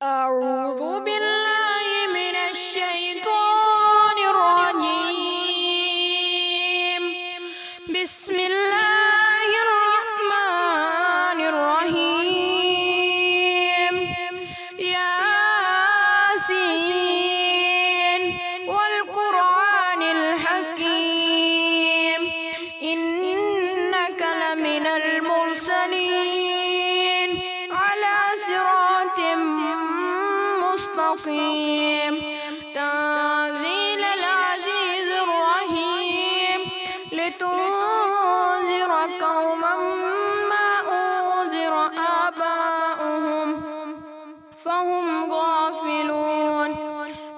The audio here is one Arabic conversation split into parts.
أعوذ بالله من الشيطان الرجيم. بسم الله الرحمن الرحيم. ياسين والقرآن الحكيم إنك لمن المرسلين على صراط مستقيم. تنزيل العزيز الرحيم لتنذر قوما ما أنذر آباؤهم فهم غافلون.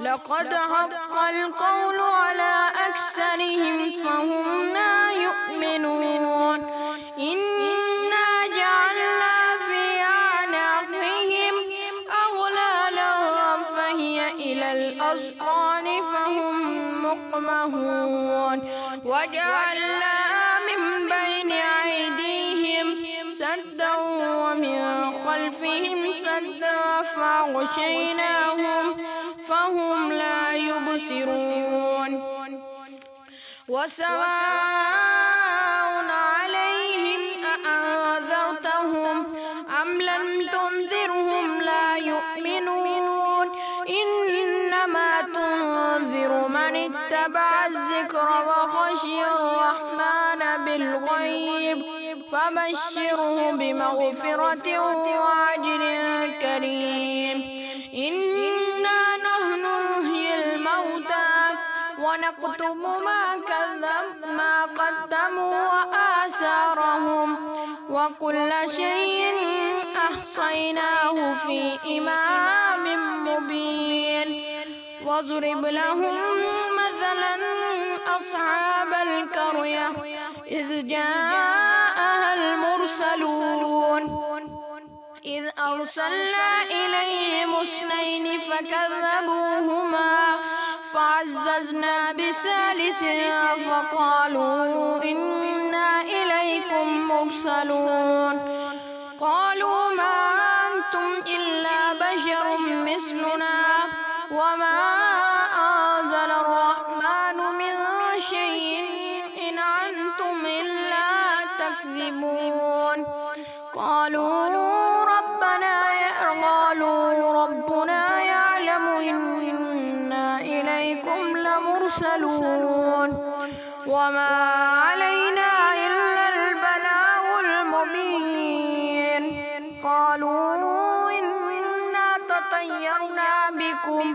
لقد حق القول على أكثرهم فهم لا يؤمنون. إنا جعلنا في أعناقهم أغلالا فهي إلى الأذقان فهم مقمحون. وجعلنا من بين أيديهم سدا ومن خلفهم سدا فأغشيناهم فهم لا يبصرون. وسواء عليهم أأنذرتهم أم لم تنذرهم لا يؤمنون. إنما تنذر من اتبع الذكر وخشي الرحمن بالغيب فبشره بمغفرة وأجر كريم. إنا نحن نحيي الموتى ونكتب ما قدموا وآثارهم وكل شيء أحصيناه في إمام مبين. واضرب لهم مثلا أصحاب القرية إذ جاءها المرسلون إذ أرسلنا إليهم اثنين فكذبوهما فعززنا بثالث فقالوا إنا إليكم مرسلون. قالوا ما أنتم إلا بشر مثلنا وما أنزل الرحمن من شيء إن أنتم إلا تكذبون. قالوا ربنا يعلم إنا إليكم لمرسلون وما علينا إلا البلاغ المبين. قالوا إنا تطيرنا بكم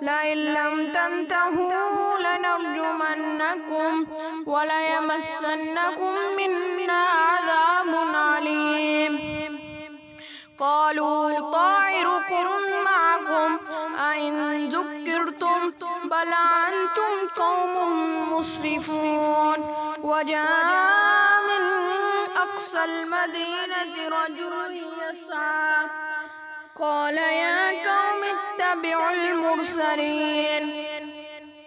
لئن لم تنتهوا لنرجمنكم وليمسنكم منا عذاب عليم. قالوا طائركم معكم أئن ذكرتم بل أنتم قوم مسرفون. وجاء من أقصى المدينة رجل يسعى قال يا قوم اتبعوا المرسلين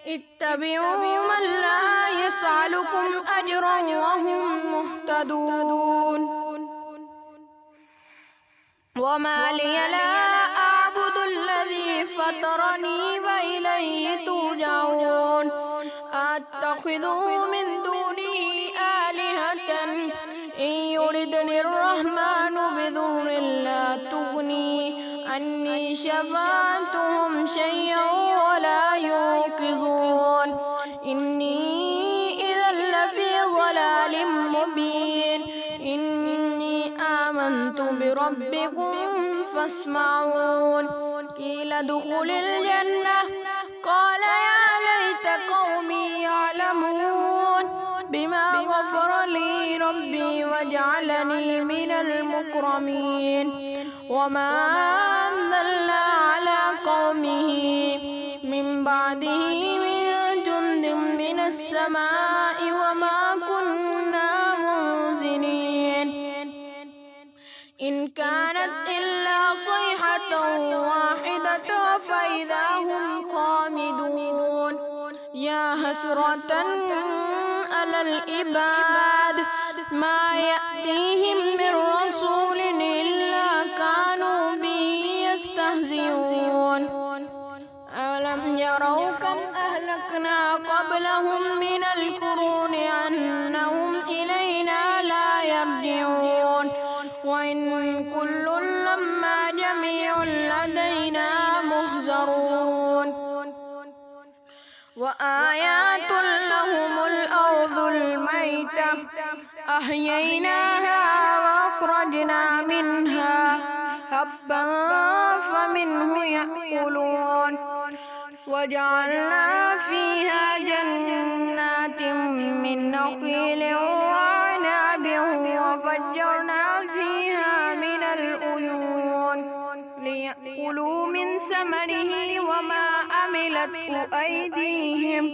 اتبعوا من لا يسألكم أجرا وهم مهتدون. وما لي لا أعبد الذي فطرني وإليه ترجعون. أتخذ من دونه آلهة إن يردني الرحمن بضر لا تغني عني شفاعتهم شيئا ولا ينقذون. إني إذا لفي ضلال مبين. إني آمنت بربكم فاسمعون. قيل ادخل الجنة قال يا ليت قومي يعلمون بما غفر لي ربي وجعلني من المكرمين. وما أنزلنا على قومه من بعده من جند من السماء وما كنا منزلين. إن كانت إلا صيحة واحدة فإذا هم خامدون. يا حسرة على العباد ما يأتيهم من رسول إلا كانوا به يستهزئون. يستهزئون أولم يروا كم أهلكنا قبلهم من القرون أنهم إلينا لا يرجعون وإن كل لما جميع لدينا محضرون وآيات لهم الأرض الميتة أحييناها وأخرجنا منها حبا فمنه يأكلون وجعلنا فيها جنات من نخيل وعنب وفجرنا فيها من العيون ليأكلوا من ثمره وما عملته أيديهم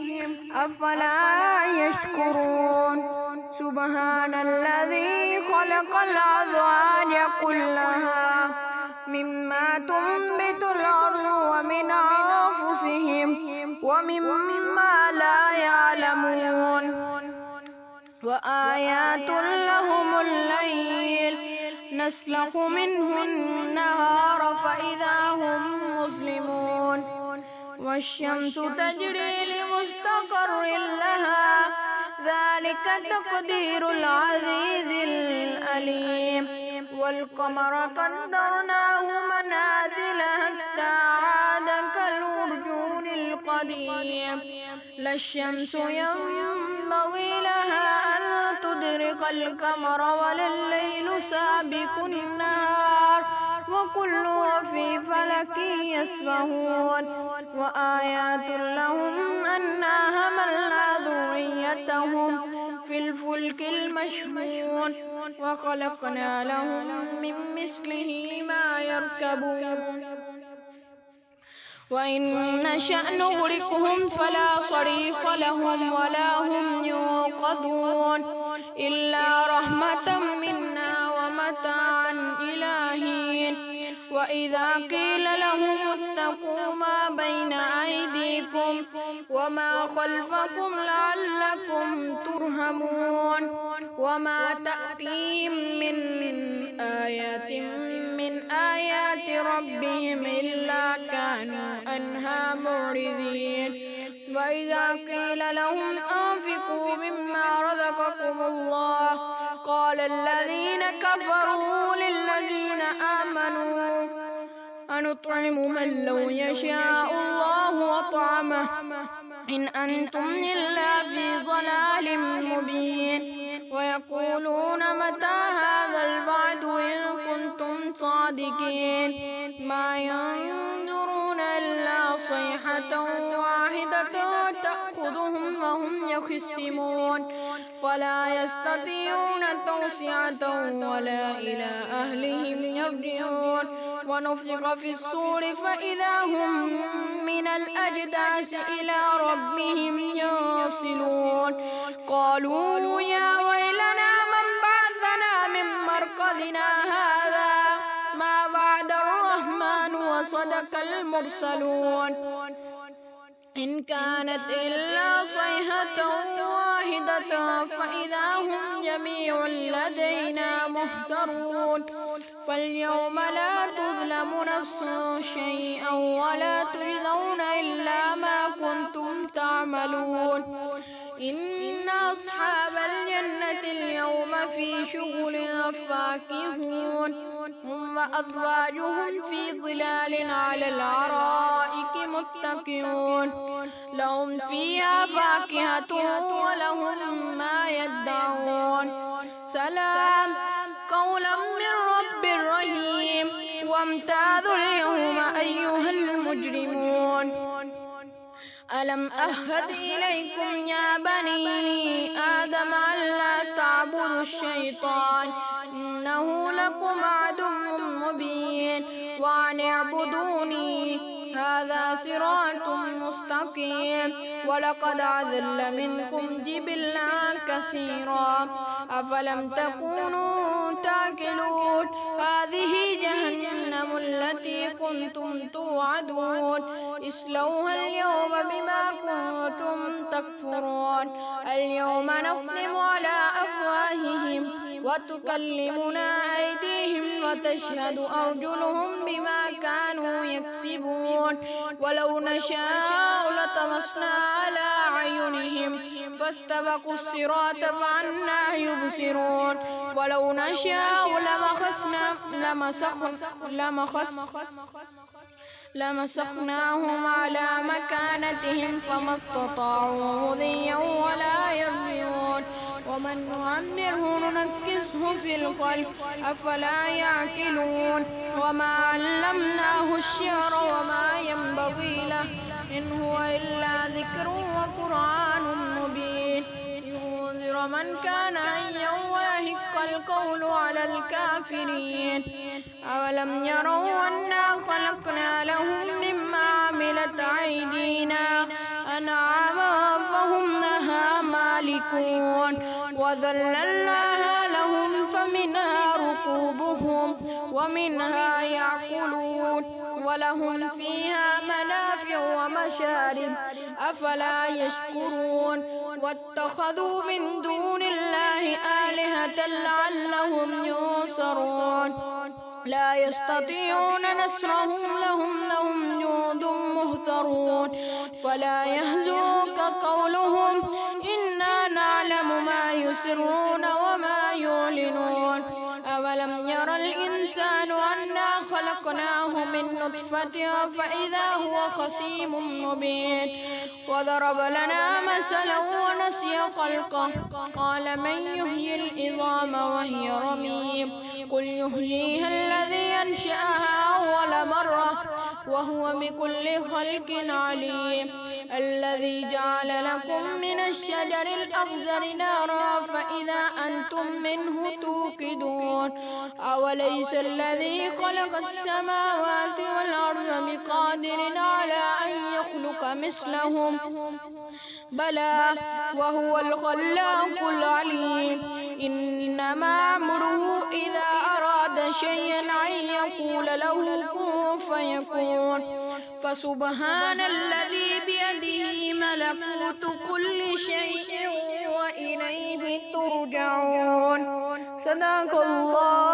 أفلا يشكرون سبحان الذي خلق الأزواج كلها مما تنبت الأرض ومن أنفسهم ومما لا يعلمون وآيات لهم الليل نسلخ منه النهار فإذا هم مظلمون والشمس تجري لمستقر لها ذلك تقدير العزيز العليم والقمر قدرناه منازل حتى عاد كالعرجون القديم لا الشمس ينبغي لها أن تدرك القمر ولا الليل سابق النهار وكل في فلك يسبحون وآيات لهم أنا حملنا ذريتهم في الفلك المشحون وخلقنا لهم من مثله ما يركبون وإن نشأ نغرقهم فلا صريخ لهم ولا هم ينقذون إلا رحمة منا ومتاعا إلى حين وإذا قيل لهم اتقوا ما بين أيديكم وما خلفكم لعلكم ترحمون وما تأتيهم من آيات من آيات ربهم إلا كانوا عنها معرضين وإذا قيل لهم أنفقوا مما رزقكم الله قال الذين كفروا للذين آمنوا أنطعم من لو يشاء الله أطعمه إن أنتم إلا في ضلال مبين ويقولون متى هذا الوعد إن كنتم صادقين ما ينظرون إلا صيحة واحدة تأخذهم وهم يخصمون فلا يستطيعون توصية ولا إلى أهلهم يرجعون ونفخ في الصور فإذا هم من الأجداث إلى ربهم ينسلون قالوا يا ويلنا من بعثنا من مرقدنا هذا ما وعد الرحمن وصدق المرسلون إن كانت إلا صيحة واحدة فإذا هم جميع لدينا محضرون فاليوم لا تظلم نفس شيئا ولا تجزون إلا ما كنتم تعملون إن أصحاب الجنة اليوم في شغل فاكهون هم وأزواجهم في ظلال على الأرائك متكئون لهم فيها فاكهة ولهم ما يدعون سلام قولا من رب رحيم وامتازوا اليوم أيها المجرمون ألم أهد إليكم يا بني آدم ألا تعبدوا الشيطان إنه لكم عدو مبين وأن اعبدوني هذا صراط مستقيم ولقد أضل منكم جبلا كثيرا أفلم تكونوا تأكلون هذه جهنم التي كنتم توعدون اصلوها اليوم بما كنتم تكفرون اليوم نختم على أفواههم وتكلمنا أيديهم وتشهد أرجلهم بما كانوا يكسبون فطمسنا على أعينهم فاستبقوا الصراط فأنى يبصرون ولو نشاء لمسخناهم على مكانتهم فما استطاعوا مضيا ولا يرجعون ومن نعمره ننكسه في الخلق أفلا يعقلون وما علمناه الشعر وما ينبغي له إن هو إلا ذكر وقرآن مبين لينذر من كان حيا ويحق القول على الكافرين أولم يروا أنا خلقنا لهم مما عملت أيدينا أنعاما فهم لها مالكون وذللناها لهم فمنها ركوبهم ومنها يأكلون ولهم فيها منافع ومشارب أفلا يشكرون واتخذوا من دون الله آلهة لعلهم ينصرون لا يستطيعون نصرهم لهم جند مهترون فلا يهزوك قولهم إنا نعلم ما يسرون وما يعلنون أولم ير الإنسان أنا خلقناه من نطفة فإذا هو خصيم مبين وضرب لنا مثلا ونسي خلقه قال من يحيي العظام وهي رميم قل يحييها الذي أنشأها أول مرة وهو بكل خلق عليم الذي جعل لكم من الشجر الأخضر نارا فإذا أنتم منه توقدون أوليس الذي خلق السماوات والأرض بقادر على أن يخلق مثلهم بلى وهو الخلاق العليم إنما أمره إذا أراد شيئا أن يقول له كن فيكون فسبحان الذي بيده ملكوت كل شيء وإليه ترجعون صدق الله